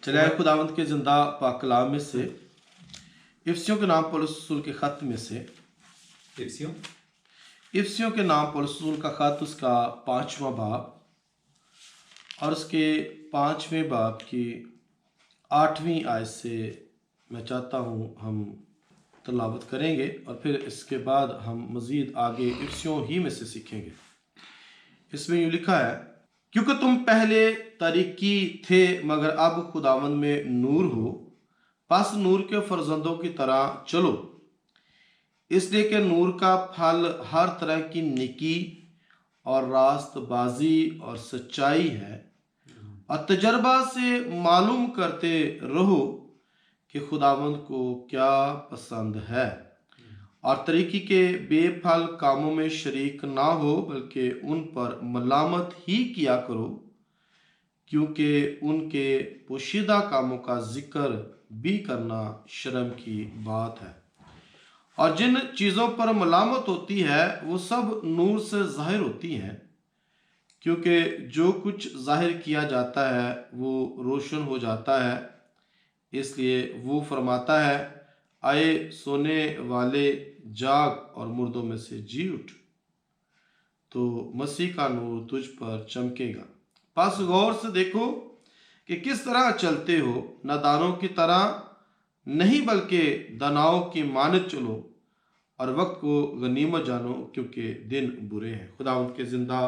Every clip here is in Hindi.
चले खुदावंद के जिंदा पाक कलाम में से इफ्सियों के नाम पौलुस रसूल के खत में से इफ्सियों के नाम पौलुस रसूल का खत उसका 5वां बाब और उसके 5वें बाब की 8वीं आयत से मैं चाहता हूँ हम तलावत करेंगे और फिर इसके बाद हम मज़ीद आगे इफ्सियों ही में से सीखेंगे। इसमें यूँ लिखा है, क्योंकि तुम पहले तारीकी थे मगर अब खुदावंद में नूर हो, बस नूर के फर्जंदों की तरह चलो, इसलिए कि नूर का फल हर तरह की नेकी और रास्तबाजी और सच्चाई है, और तजर्बा से मालूम करते रहो कि खुदावंद को क्या पसंद है, और तरीकी के बेफल कामों में शरीक ना हो बल्कि उन पर मलामत ही किया करो, क्योंकि उनके पोशीदा कामों का जिक्र भी करना शर्म की बात है। और जिन चीज़ों पर मलामत होती है वो सब नूर से जाहिर होती हैं, क्योंकि जो कुछ जाहिर किया जाता है वो रोशन हो जाता है। इसलिए वो फरमाता है, आए सोने वाले जाग और मुर्दों में से जी उठ, तो मसीह का नूर तुझ पर चमकेगा। बस गौर से देखो कि किस तरह चलते हो, नादानों की तरह नहीं बल्कि दानाओं की मानद चलो, और वक्त को गनीमत जानो क्योंकि दिन बुरे हैं। खुदावंद के जिंदा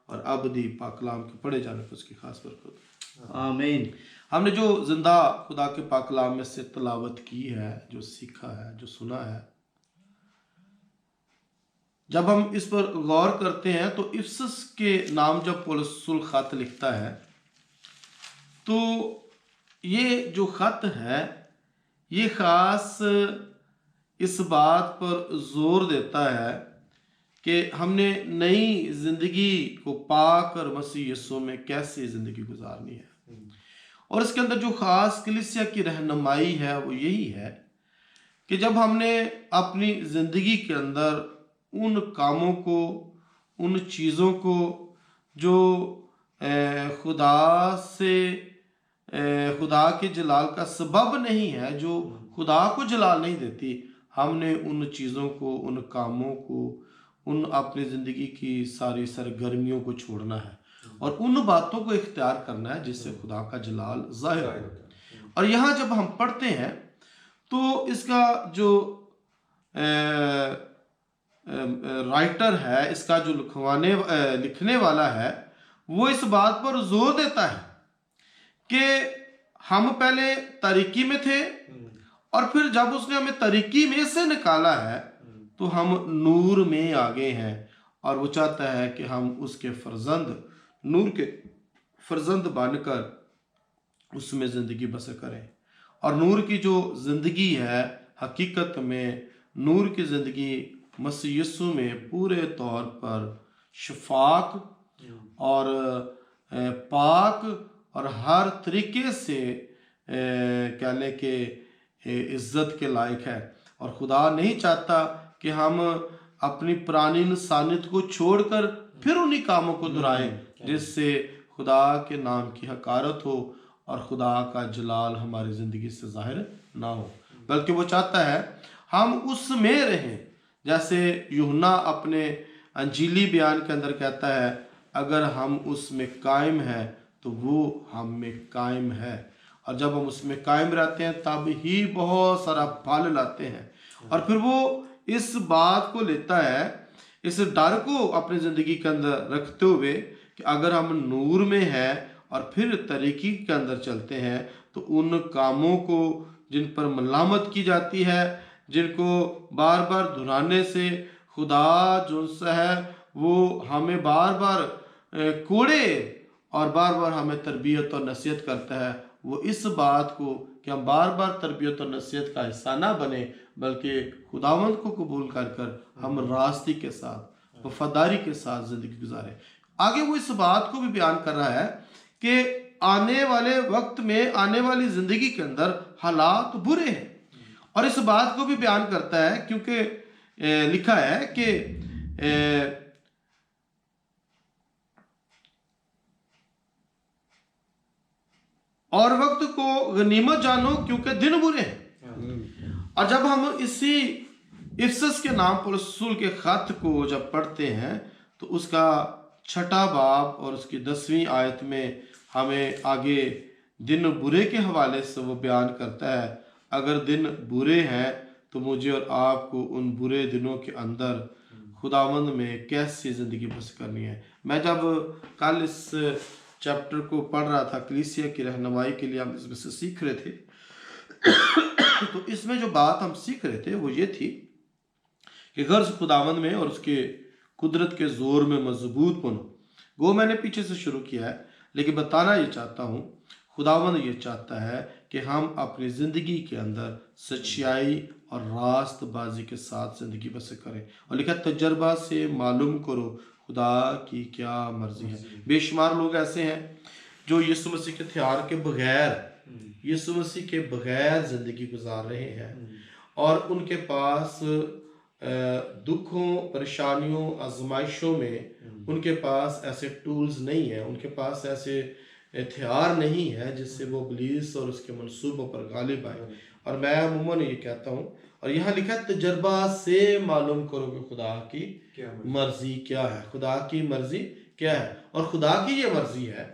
और अबदी पाक कलाम के पढ़े जाने पर उसकी खास बरकत। आमीन। हमने जो जिंदा खुदा के पाक कलाम में से तलावत की है, जो सीखा है, जो सुना है, जब हम इस पर गौर करते हैं तो इफ्सस के नाम जब पौलुस रसूल खत लिखता है तो ये जो खत है ये खास इस बात पर जोर देता है कि हमने नई जिंदगी को पाकर मसीह यीशु में कैसे जिंदगी गुजारनी है। और इसके अंदर जो खास कलीसिया की रहनुमाई है वो यही है कि जब हमने अपनी जिंदगी के अंदर उन कामों को, उन चीज़ों को जो खुदा से खुदा के जलाल का सबब नहीं है, जो खुदा को जलाल नहीं देती, हमने उन चीज़ों को, उन कामों को, उन अपनी ज़िंदगी की सारी सरगर्मियों को छोड़ना है और उन बातों को इख्तियार करना है जिससे खुदा का जलाल जाहिर हो। और यहाँ जब हम पढ़ते हैं तो इसका जो राइटर है, इसका जो लिखने वाला है, वो इस बात पर जोर देता है कि हम पहले तारीकी में थे और फिर जब उसने हमें तारीकी में से निकाला है तो हम नूर में आ गए हैं, और वो चाहता है कि हम उसके फर्जंद, नूर के फर्जंद बनकर उसमें ज़िंदगी बसर करें। और नूर की जो ज़िंदगी है, हकीकत में नूर की ज़िंदगी मसीह यीशु में पूरे तौर पर शफाक और पाक और हर तरीके से कह लें कि इज्जत के लायक है। और खुदा नहीं चाहता कि हम अपनी पुरानी इंसानियत को छोड़कर फिर उन्हीं कामों को दोहराएं जिससे खुदा के नाम की हकारत हो और खुदा का जलाल हमारी ज़िंदगी से जाहिर ना हो, बल्कि वो चाहता है हम उसमें रहें। जैसे यूहन्ना अपने अंजीली बयान के अंदर कहता है, अगर हम उसमें कायम हैं तो वो हम में कायम है, और जब हम उसमें कायम रहते हैं तब ही बहुत सारा फल लाते हैं। और फिर वो इस बात को लेता है, इस डर को अपनी ज़िंदगी के अंदर रखते हुए कि अगर हम नूर में हैं और फिर तरीकी के अंदर चलते हैं तो उन कामों को जिन पर मलामत की जाती है, जिनको बार बार दोहराने से खुदा जो है वो हमें बार बार कोड़े और बार बार हमें तरबियत और नसीहत करता है, वो इस बात को कि हम बार बार तरबियत और नसीहत का हिस्सा ना बने बल्कि खुदावंद को कबूल कर कर हम रास्ते के साथ, वफादारी के साथ ज़िंदगी गुजारें। आगे वो इस बात को भी बयान कर रहा है कि आने वाले वक्त में, आने वाली ज़िंदगी के अंदर हालात बुरे हैं, और इस बात को भी बयान करता है क्योंकि लिखा है कि और वक्त को गनीमत जानो क्योंकि दिन बुरे हैं। और जब हम इसी इफसस के नाम पर रसूल के खत को जब पढ़ते हैं तो उसका 6 बाब और उसकी 10वीं आयत में हमें आगे दिन बुरे के हवाले से वो बयान करता है, अगर दिन बुरे हैं तो मुझे और आपको उन बुरे दिनों के अंदर खुदावंद में कैसी ज़िंदगी बसर करनी है। मैं जब कल इस चैप्टर को पढ़ रहा था कलीसिया की रहनुमाई के लिए, हम इसमें से सीख रहे थे तो इसमें जो बात हम सीख रहे थे वो ये थी कि गर्ज खुदावंद में और उसके कुदरत के जोर में मजबूत बनो। वो मैंने पीछे से शुरू किया है, लेकिन बताना ये चाहता हूँ खुदावंद ये चाहता है कि हम अपनी ज़िंदगी के अंदर सच्चाई और रास्तबाजी के साथ ज़िंदगी बसर करें। और लिखा तजर्बा से मालूम करो खुदा की क्या मर्जी है। बेशुमार लोग ऐसे हैं जो यीशु मसीह के हथियार के बगैर, यीशु मसीह के बगैर ज़िंदगी गुजार रहे हैं और उनके पास दुखों, परेशानियों, आजमाइशों में उनके पास ऐसे टूल्स नहीं है, उनके पास ऐसे हथियार नहीं है जिससे वो इब्लीस और उसके मंसूबों पर गालिब आए। और मैं अमूमन ये कहता हूँ, और यहाँ लिखा है तजर्बा से मालूम करो कि खुदा की मर्जी क्या है, खुदा की मर्जी क्या है। और खुदा की ये मर्जी है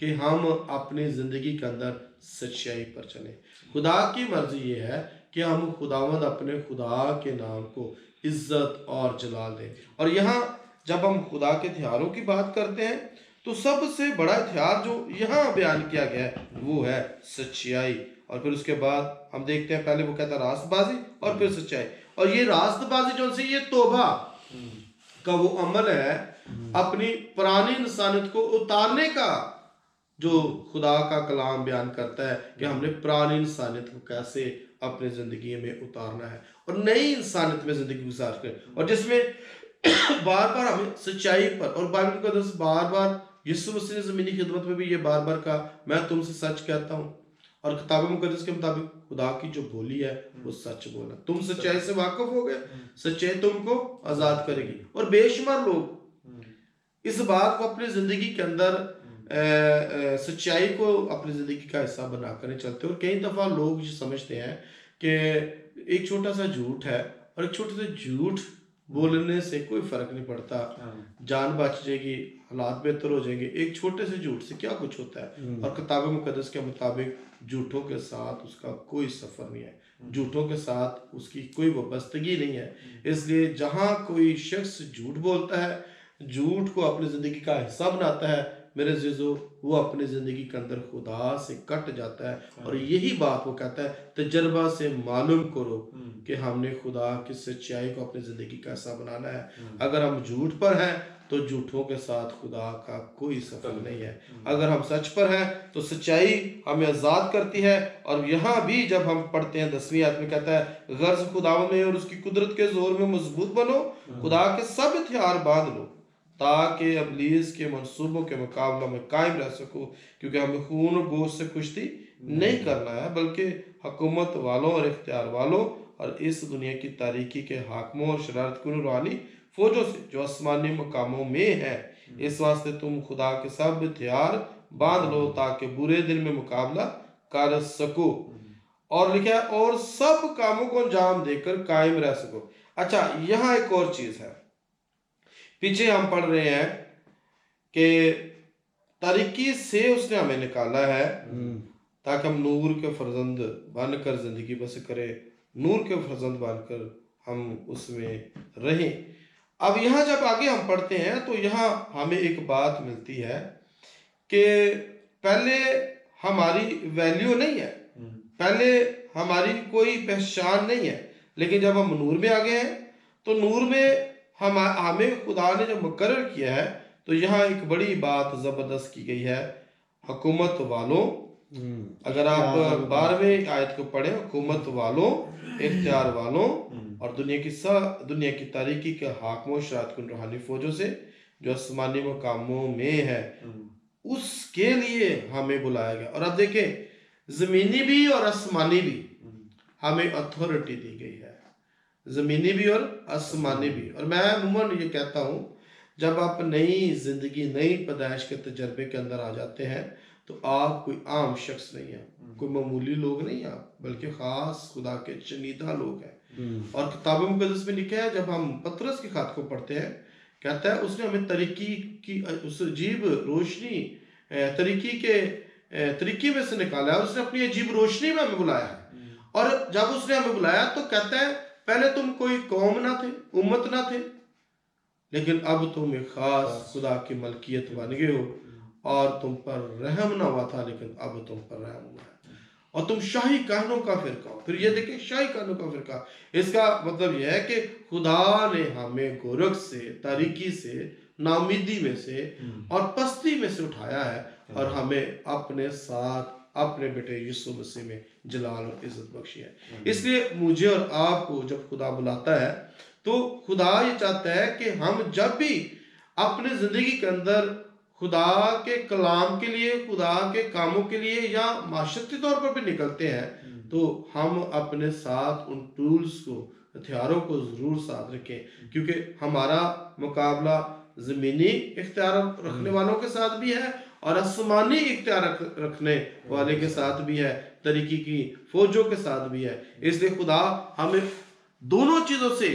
कि हम अपनी ज़िंदगी के अंदर सच्चाई पर चलें। खुदा की मर्जी ये है कि हम खुदावंद अपने खुदा के नाम को इज्जत और जलाल दें। और यहाँ जब हम खुदा के हथियारों की बात करते हैं तो सबसे बड़ा हथियार जो यहाँ बयान किया गया है वो है सच्चाई। और फिर उसके बाद हम देखते हैं, पहले वो कहता है रास्तबाजी और फिर सच्चाई। और ये रास्तबाजी जो सी ये तौबा का वो अमल है, अपनी पुरानी इंसानियत को उतारने का, जो खुदा का कलाम बयान करता है कि हमने पुरानी इंसानियत को कैसे अपने जिंदगी में उतारना है और नई इंसानियत में जिंदगी गुजार करें, और जिसमें बार बार हमें सच्चाई पर, और बाइबल के अंदर बार बार यीशु मसीह ने ज़मीनी खिदमत में भी ये बार बार कहा, मैं तुमसे सच कहता हूँ। और किताब मुकद्दस के मुताबिक खुदा की जो बोली है वो सच बोला। तुम सच्चाई से वाकिफ हो गए, सच्चाई तुमको आज़ाद करेगी। और बेशुमार लोग इस बात को अपनी ज़िंदगी के अंदर सच्चाई को अपनी ज़िंदगी का हिस्सा बना कर चलते हैं। और कई दफ़ा लोग ये समझते हैं कि एक छोटा सा झूठ है और एक छोटे से झूठ बोलने से कोई फर्क नहीं पड़ता, जान बच जाएगी, हालात बेहतर हो जाएंगे, एक छोटे से झूठ से क्या कुछ होता है। और किताब मुकद्दस के मुताबिक झूठों के साथ उसका कोई सफर नहीं है, झूठों के साथ उसकी कोई वाबस्तगी नहीं है। इसलिए जहाँ कोई शख्स झूठ बोलता है, झूठ को अपनी जिंदगी का हिस्सा बनाता है, मेरे जीजो, वो अपनी जिंदगी के अंदर खुदा से कट जाता है। और यही बात वो कहता है तजर्बा से मालूम करो कि हमने खुदा की सच्चाई को अपनी जिंदगी का हिस्सा बनाना है। अगर हम झूठ पर हैं तो झूठों के साथ खुदा का कोई सफर नहीं है। अगर हम सच पर हैं तो सच्चाई हमें आज़ाद करती है। और यहाँ भी जब हम पढ़ते हैं 10वीं आयत में कहता है गर्ज खुदा में और उसकी कुदरत के जोर में मजबूत बनो, खुदा के सब हथियार बांध लो ताकि इब्लीस के मंसूबों के मुकाबला में कायम रह सको, क्योंकि हमें खून और गोश्त से कुश्ती नहीं करना है, बल्कि हुकूमत वालों और इख्तियार वालों और इस दुनिया की तारीकी के हाकिमों और शरारतकुन रूहानी फौजों से जो आसमानी मकामों में है। इस वास्ते तुम खुदा के सब हथियार बांध लो ताकि बुरे दिन में मुकाबला कर सको, और लिखा है और सब कामों को अंजाम देकर कायम रह सको। अच्छा, यहाँ एक और चीज है, पीछे हम पढ़ रहे हैं कि तारीकी से उसने हमें निकाला है ताकि हम नूर के फर्जंद बनकर जिंदगी बसर करें, नूर के फर्जंद बनकर हम उसमें रहें। अब यहाँ जब आगे हम पढ़ते हैं तो यहाँ हमें एक बात मिलती है कि पहले हमारी वैल्यू नहीं है, पहले हमारी कोई पहचान नहीं है, लेकिन जब हम नूर में आ गए हैं तो नूर में हमें खुदा ने जो मुकर्रर किया है, तो यहाँ एक बड़ी बात जबरदस्त की गई है, हुकूमत वालों। अगर आप 12वें आयत को पढ़ें, हुकूमत वालों, इख्तियार वालों और दुनिया की तारीकी के हाकिमों शरारतकुन रूहानी फौजों से जो आसमानी मकामों में है, उसके लिए हमें बुलाया गया। और अब देखें, जमीनी भी और आसमानी भी हमें अथॉरिटी दी गई है, जमीनी भी और आसमानी भी। और मैं अमूमन ये कहता हूँ, जब आप नई जिंदगी, नई पैदाइश के तजर्बे के अंदर आ जाते हैं तो आप कोई आम शख्स नहीं है, कोई मामूली लोग नहीं आप, बल्कि ख़ास खुदा के चुनीदा लोग हैं। और किताब मुक़द्दस में लिखा है, जब हम पतरस की खात को पढ़ते हैं, कहता है उसने हमें तरीकी की उस अजीब रोशनी तरीकी के तरीके में से निकाला है, उसने अपनी अजीब रोशनी में हमें बुलाया है। और जब उसने हमें बुलाया तो कहता है पहले तुम कोई कौम ना थे, उम्मत ना थे, लेकिन अब तुम एक खास खुदा की मलकियत बन गए हो, और तुम पर रहम ना हुआ था लेकिन अब तुम पर रहम हुआ है, और तुम शाही कानों का फिरका हो। फिर ये देखिए, शाही कानों का फिरका, इसका मतलब यह है कि खुदा ने हमें गोरख से, तारीकी से, नाउमीदी में से और पस्ती में से उठाया है, और हमें अपने साथ अपने बेटे यीशु मसीह में जलाल और इज्जत बख्शी है। इसलिए मुझे और आपको जब खुदा बुलाता है तो खुदा ये चाहता है कि हम जब भी अपने जिंदगी के अंदर खुदा के कलाम के लिए, खुदा के कामों के लिए या माशरती तौर पर भी निकलते हैं, तो हम अपने साथ उन टूल्स को, हथियारों को जरूर साथ रखें, क्योंकि हमारा मुकाबला जमीनी इख्तियार रखने वालों के साथ भी है और आसमानी इख्तियार रखने वाले के साथ भी है, तरीकी की फौजों के साथ भी है। इसलिए खुदा हमें दोनों चीजों से,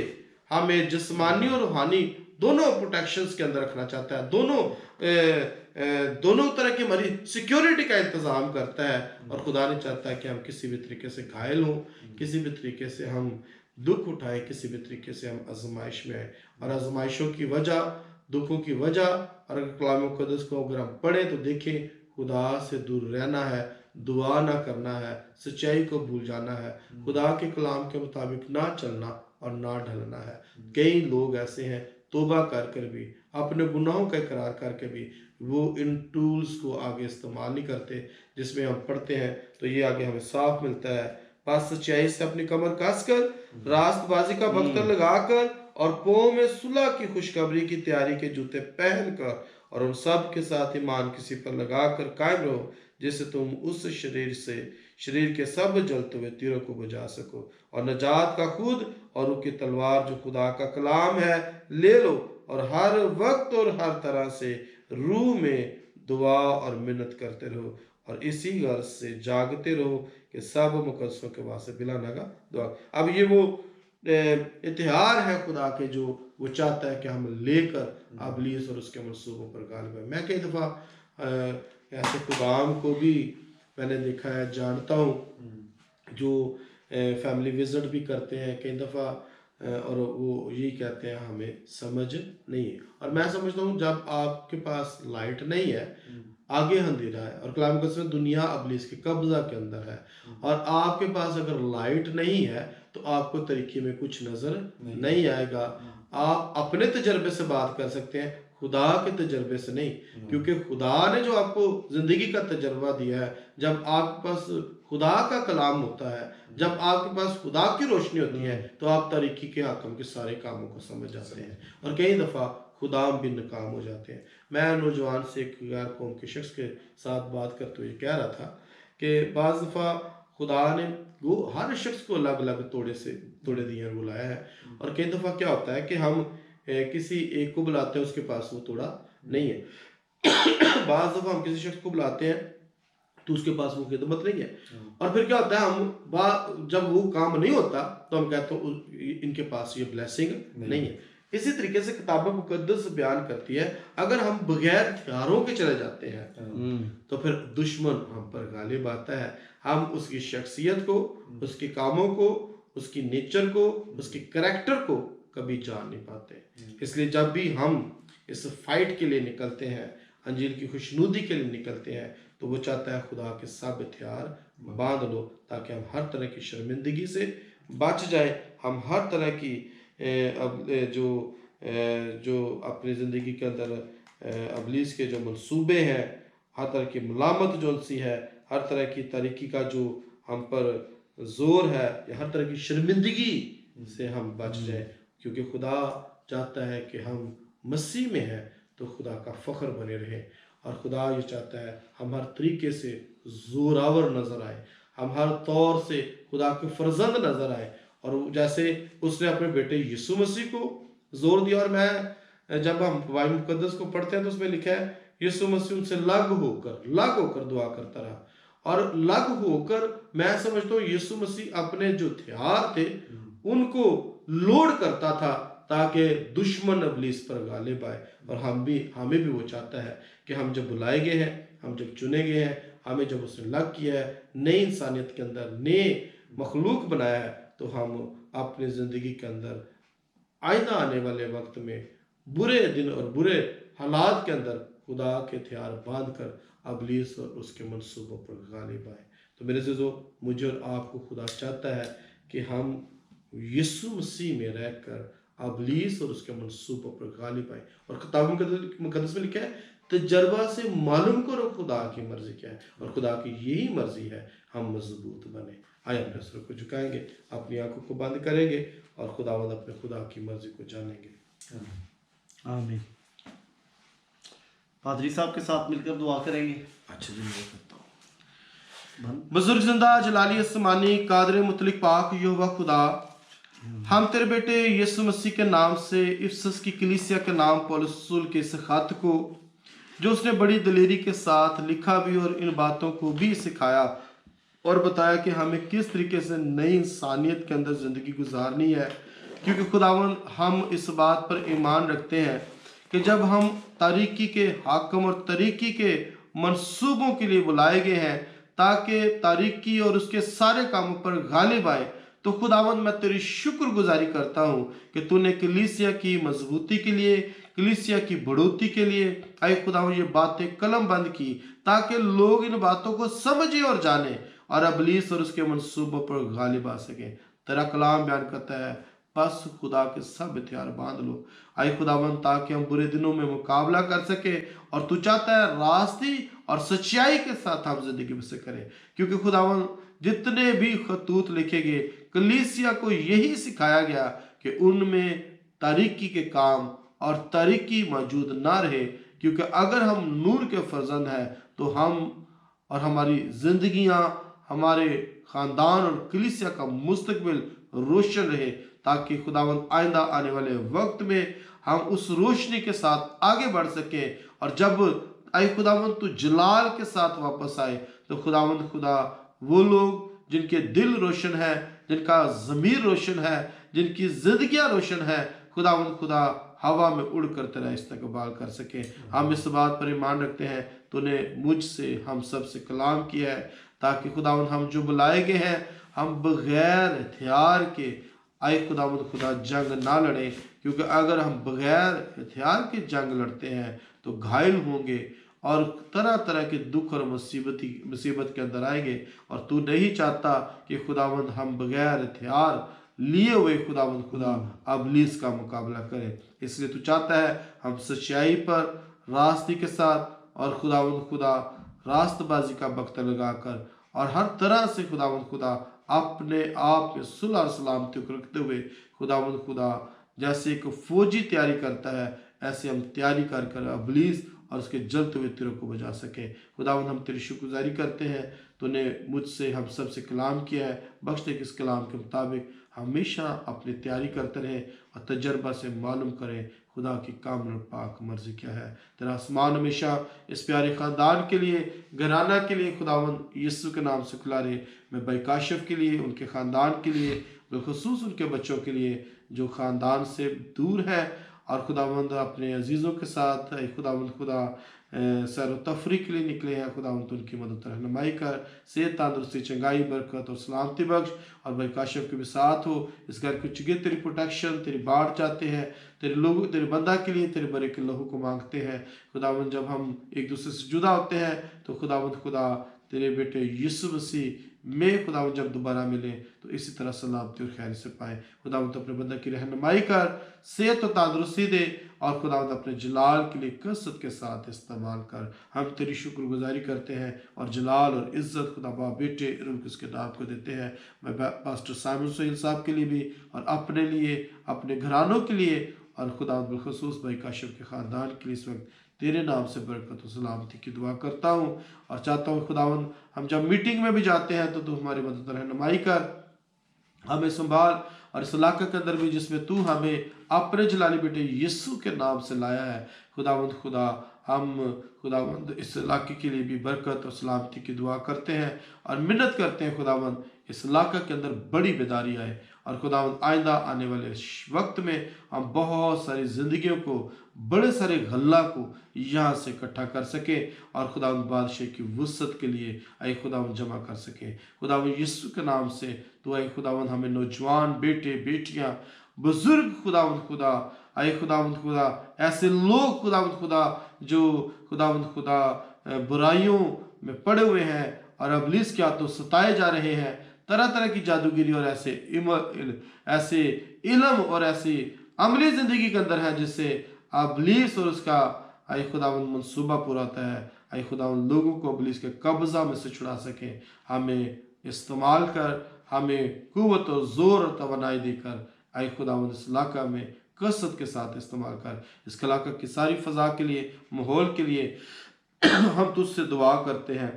हमें जिस्मानी और रूहानी दोनों प्रोटेक्शंस के अंदर रखना चाहता है, दोनों तरह की हमारी सिक्योरिटी का इंतजाम करता है। और खुदा नहीं चाहता है कि हम किसी भी तरीके से घायल हों, किसी भी तरीके से हम दुख उठाए, किसी भी तरीके से हम आजमाइश में आए। और आजमाइशों की वजह, दुखों की वजह, और अगर कलाम मुक़द्दस को अगर हम पढ़ें तो देखें, खुदा से दूर रहना है, दुआ ना करना है, सच्चाई को भूल जाना है, खुदा के कलाम के मुताबिक ना चलना और ना ढलना है। कई लोग ऐसे हैं तौबा कर भी, अपने गुनाहों का इकरार करके भी, वो इन टूल्स को आगे इस्तेमाल नहीं करते जिसमें हम पढ़ते हैं। तो ये आगे हमें साफ मिलता है, पास सच्चाई से अपनी कमर कस कर, रास्तबाजी का बख्तर लगाकर और पाँव में सुलह की खुशखबरी की तैयारी के जूते पहनकर, और उन सब के साथ ईमान किसी पर लगाकर कायम रहो, जिससे तुम उस शरीर के सब जलते हुए तीरों को बुझा सको, और नजात का खुद और उसकी तलवार जो खुदा का कलाम है ले लो, और हर वक्त और हर तरह से रूह में दुआ और मिन्नत करते रहो, और इसी गर्ज से जागते रहो कि सब मुकद्दसों के वास्ते बिला नगा दुआ। अब ये वो इतिहार है खुदा के, जो वो चाहता है कि हम लेकर अबलीस और उसके मंसूबों पर गालिब है। मैं कई दफ़ा ऐसे खुदाम को भी मैंने देखा है, जानता हूँ, जो फैमिली विजिट भी करते हैं कई दफ़ा, और वो यही कहते हैं हमें समझ नहीं है। और मैं समझता हूँ जब आपके पास लाइट नहीं है, आगे अंधेरा है, और कलाम मुक़द्दस में दुनिया अबलीस के कब्जा के अंदर है, और आपके पास अगर लाइट नहीं है तो आपको तरीके में कुछ नजर नहीं आएगा। आप अपने तजर्बे से बात कर सकते हैं, खुदा के तजर्बे से नहीं, क्योंकि खुदा ने जो आपको जिंदगी का तजर्बा दिया है, जब आपके पास खुदा का कलाम होता है, जब आपके पास खुदा की रोशनी होती है, तो आप तरीकी के हाकम के सारे कामों को समझ जाते हैं, और कई दफ़ा खुदा भी नाकाम हो जाते हैं। मैं नौजवान से एक गैर कौम के शख्स के साथ बात करते हुए कह रहा था कि बाज़ दफ़ा खुदा ने वो हर शख्स को अलग अलग तोड़े दिए और बुलाया है, और कई दफ़ा क्या होता है कि हम किसी एक को बुलाते हैं, उसके पास वो तोड़ा नहीं है। बाज़ दफ़ा हम किसी शख्स को बुलाते हैं तो उसके पास वो खिदमत नहीं है, और फिर क्या होता है, हम जब वो काम नहीं होता तो हम कहते हैं इनके पास ये ब्लेसिंग नहीं है। इसी तरीके से किताब मुक़द्दस बयान करती है, अगर हम बगैर हथियारों के चले जाते हैं तो फिर दुश्मन हम पर गालिब आता है। हम उसकी शख्सियत को, उसके कामों को, उसकी नेचर को, उसके करैक्टर को कभी जान नहीं पाते। इसलिए जब भी हम इस फाइट के लिए निकलते हैं, अंजील की खुशनुदी के लिए निकलते हैं, तो वो चाहता है खुदा के सब हथियार बांध लो, ताकि हम हर तरह की शर्मिंदगी से बच जाए, हम हर तरह की जो अपनी ज़िंदगी के अंदर अबलीस के जो मंसूबे हैं, हर तरह की मलामत जो सी है, हर तरह की तरीकी का जो हम पर जोर है, या हर तरह की शर्मिंदगी से हम बच जाए, क्योंकि खुदा चाहता है कि हम मसीह में हैं तो खुदा का फ़ख्र बने रहे। और खुदा ये चाहता है हम हर तरीके से जोरावर नज़र आए, हम हर तौर से खुदा के फर्जंद नज़र आए, और जैसे उसने अपने बेटे यीशु मसीह को जोर दिया। और मैं जब हम बाइबल मुक़द्दस को पढ़ते हैं तो उसमें लिखा है यीशु मसीह उनसे लग होकर दुआ करता रहा, और लग होकर मैं समझता हूँ यीशु मसीह अपने जो हथियार थे उनको लोड करता था ताकि दुश्मन इब्लीस पर गालिब आए। और हमें भी वो चाहता है कि हम जब बुलाए गए हैं, हम जब चुने गए हैं, हमें जब उसने लग किया है, नई इंसानियत के अंदर नए मखलूक बनाया है, तो हम अपनी ज़िंदगी के अंदर आइंदा आने वाले वक्त में बुरे दिन और बुरे हालात के अंदर खुदा के हथियार बांध कर इब्लीस और उसके मंसूबों पर गालिब आए। तो मेरे अज़ीज़ों, मुझे और आपको खुदा चाहता है कि हम यीशु मसीह में रहकर इब्लीस और उसके मंसूबों पर गालिब आए। और किताब मुकद्दस में लिखा है, तजर्बा से मालूम करो खुदा की मर्जी क्या है, और खुदा की यही मर्जी है हम मजबूत बने। आइए अपने सर को झुकाएंगे, अपनी आंखों को बंद करेंगे और खुदावंद अपने खुदा की मर्जी को जानेंगे। आमीन। पादरी साहब के साथ मिलकर दुआ करेंगे। अच्छा जी, मैं करता हूँ। बुजुर्ग जिंदा जलाली आसमानी कादर मुतलिक पाक यहोवा खुदा, हम तेरे बेटे यीशु मसीह के नाम से इफसस की कलीसिया के नाम पौलुस रसूल के इस खत को, जो उसने बड़ी दलेरी के साथ लिखा भी और इन बातों को भी सिखाया और बताया कि हमें किस तरीके से नई इंसानियत के अंदर ज़िंदगी गुजारनी है। क्योंकि खुदावन हम इस बात पर ईमान रखते हैं कि जब हम तारीकी के हाकम और तरीकी के मंसूबों के लिए बुलाए गए हैं ताकि तारीकी और उसके सारे कामों पर गालिब आए, तो खुदावन मैं तेरी शुक्रगुजारी करता हूँ कि तूने कलीसिया की मजबूती के लिए, कलीसिया की बढ़ोतरी के लिए आए खुदावन ये बातें कलम बंद की ताकि लोग इन बातों को समझे और जाने और इब्लीस और उसके मंसूबों पर गालिब आ सके। तेरा कलाम बयान करता है, बस खुदा के सब हथियार बांध लो आए खुदावन, ताकि हम बुरे दिनों में मुकाबला कर सके। और तू चाहता है रास्ती और सच्चाई के साथ हम जिंदगी बसर करें, क्योंकि खुदावन जितने भी खतूत लिखे गए कलीसिया को यही सिखाया गया कि उनमें तारीकी के काम और तारीकी मौजूद ना रहे। क्योंकि अगर हम नूर के फर्जंद हैं तो हम और हमारी जिंदगियां, हमारे खानदान और कलीसिया का मुस्तकबिल रोशन रहे, ताकि खुदावंद आइंदा आने वाले वक्त में हम उस रोशनी के साथ आगे बढ़ सके। और जब आए खुदावंद तू जलाल के साथ वापस आए, तो खुदावंद खुदा वो लोग जिनके दिल रोशन है, जिनका ज़मीर रोशन है, जिनकी जिंदगियां रोशन है, खुदावंद खुदा हवा में उड़ कर तेरा इस्तकबाल कर सके। हम इस बात पर ईमान रखते हैं, तूने मुझसे हम सब से कलाम किया है ताकि खुदावंद हम जो बुलाए गए हैं हम बगैर हथियार के आए खुदावंद खुदा जंग ना लड़ें। क्योंकि अगर हम बगैर हथियार के जंग लड़ते हैं तो घायल होंगे और तरह तरह के दुख और मुसीबत के अंदर आएंगे। और तू नहीं चाहता कि खुदावंद हम बगैर हथियार लिए हुए खुदावंद खुदा इब्लीस का मुकाबला करें। इसलिए तू चाहता है हम सच्चाई पर रास्ते के साथ और खुदावंद खुदा रास्तबाजी का बख्तर लगाकर और हर तरह से खुदावंद खुदा अपने आप में सुलह और सलामती को रखते हुए खुदावंद खुदा जैसे एक फौजी तैयारी करता है, ऐसे हम तैयारी कर कर इब्लीस और उसके जलते हुए तीरों को बजा सके। खुदावंद हम तेरी शुक्रगुजारी करते हैं, तूने मुझसे हम सब से कलाम किया है। बख्श दे कि इस कलाम के मुताबिक हमेशा अपनी तैयारी करते रहें और तजर्बा से मालूम करें खुदा की कामिल और पाक मर्जी क्या है। तेरा आसमान हमेशा इस प्यारे ख़ानदान के लिए, घराना के लिए खुदावंद यीशु के नाम से खुला रहे। मैं भाई काशिफ के लिए, उनके ख़ानदान के लिए, बिलखुसूस उनके बच्चों के लिए जो ख़ानदान से दूर है, और खुदावंद अपने अजीज़ों के साथ खुदावंद खुदा सैर व तफरी के लिए निकले हैं। खुदावंद उनकी मदद रहनुमाई कर, सेहत, तंदुरुस्ती, चंगाई, बरकत और सलामती बख्श। और भाई काशिफ के भी साथ हो, इस घर को चुगे तेरी प्रोटेक्शन, तेरी बाढ़ चाहते हैं, तेरे लोग, तेरे बंदा के लिए तेरे बरे के लहू को मांगते हैं। खुदावंद जब हम एक दूसरे से जुदा होते हैं तो खुदावंद खुदा तेरे बेटे यीशु मसीह में खुदावंद जब दोबारा मिले तो इसी तरह सलामती और खैर से पाए। खुदावंद अपने बंदा की रहनुमाई कर, सेहत और तंदुरुस्ती दे, और खुदावंद अपने जलाल के लिए कसरत के साथ इस्तेमाल कर। हम तेरी शुक्रगुजारी करते हैं और जलाल और इज्जत खुदा बाप बेटे उनके उसके नाम को देते हैं। मैं पास्टर साइमन सोहेल साहब के लिए भी और अपने लिए, अपने घरानों के लिए और खुदावंद बिलखुसूस भाई काशिफ के ख़ानदान के लिए इस वक्त तेरे नाम से बरकत और सलामती की दुआ करता हूँ। और चाहता हूँ खुदावंद हम जब मीटिंग में भी जाते हैं तो तू हमारी मदद रहनुमाई कर, हमें संभाल, और इस इलाके के अंदर भी जिसमें तू हमें अपने जलाली बेटे यीशु के नाम से लाया है खुदावंद खुदा, हम खुदावंद इस इलाके के लिए भी बरकत और सलामती की दुआ करते हैं और मिन्नत करते हैं खुदावंद इस इलाके के अंदर बड़ी बेदारी आए और खुदावंद आइंदा आने वाले वक्त में हम बहुत सारी जिंदगियों को बड़े सारे गल्ला को यहाँ से इकट्ठा कर सके और खुदावंद बादशाह की वुसत के लिए आए खुदावंद जमा कर सके। खुदावंद यीशु के नाम से तो आए खुदावंद हमें नौजवान बेटे बेटियां बुजुर्ग खुदावंद खुदा आए खुदावंद खुदा ऐसे लोग खुदावंद खुदा जो खुदावंद खुदा बुराइयों में पड़े हुए हैं और अबलीस के हाथों सताए जा रहे हैं, तरह तरह की जादूगिरी और ऐसे इल्म और ऐसी अमली जिंदगी के अंदर है जिससे अबलीस और उसका आए खुदावंद मंसूबा पूरा होता है। आए खुदावंद लोगों को अबलीस के कब्जा में से छुड़ा सके, हमें इस्तेमाल कर, हमें कुव्वत और जोर और तवानाई देकर आए खुदावंद इस इलाका में कसरत के साथ इस्तेमाल कर। इस इलाका की सारी फजा के लिए, माहौल के लिए हम तुझसे दुआ करते हैं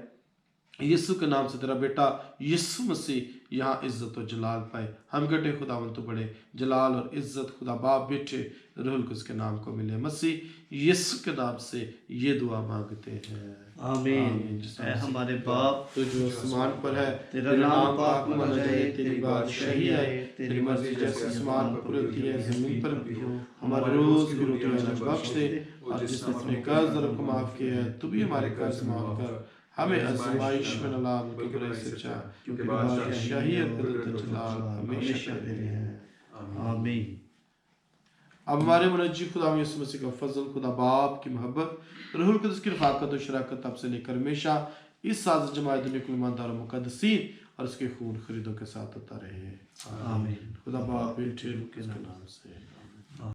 यीशु के नाम से। तेरा बेटा यीशु मसीह यहाँ इज्जत और जलाल पाए। हम कटे खुदावंद तो बड़े जलाल और इज्जत खुदा बाप बेटे रूहुल कुद्स के नाम को मिले। मसीह यीशु के नाम से ये दुआ मांगते हैं, आमीन। ऐ हमारे बाप तो जो आसमान पर है, तेरा नाम पाक माना जाए, तेरी बादशाही आए, तेरी मर्जी जैसे आसमान पर पूरी होती है जमीन पर भी हो। हमारा रोज की रोटी हमें बख्श दे और जिसने अपने कर्ज को माफ किया है तू भी हमारे कर्ज माफ कर। हमें आज़माइश में न ला बल्कि बुराई से बचा, क्योंकि बादशाही और कुदरत और जलाल हमेशा तेरे हैं, आमीन। अब हमारे मुनज्जी खुदा यीशु मसीह का फजल, खुदा बाप की मोहब्बत, रूहुल कुद्स की रफ़ाक़त और शराकत अब से लेकर हमेशा इस साज़ जमात दुनिया के ईमानदार मुक़द्दसीन और उसके खून खरीदों के साथ होता रहे, आमीन। खुदा बाप बेटे के नाम से।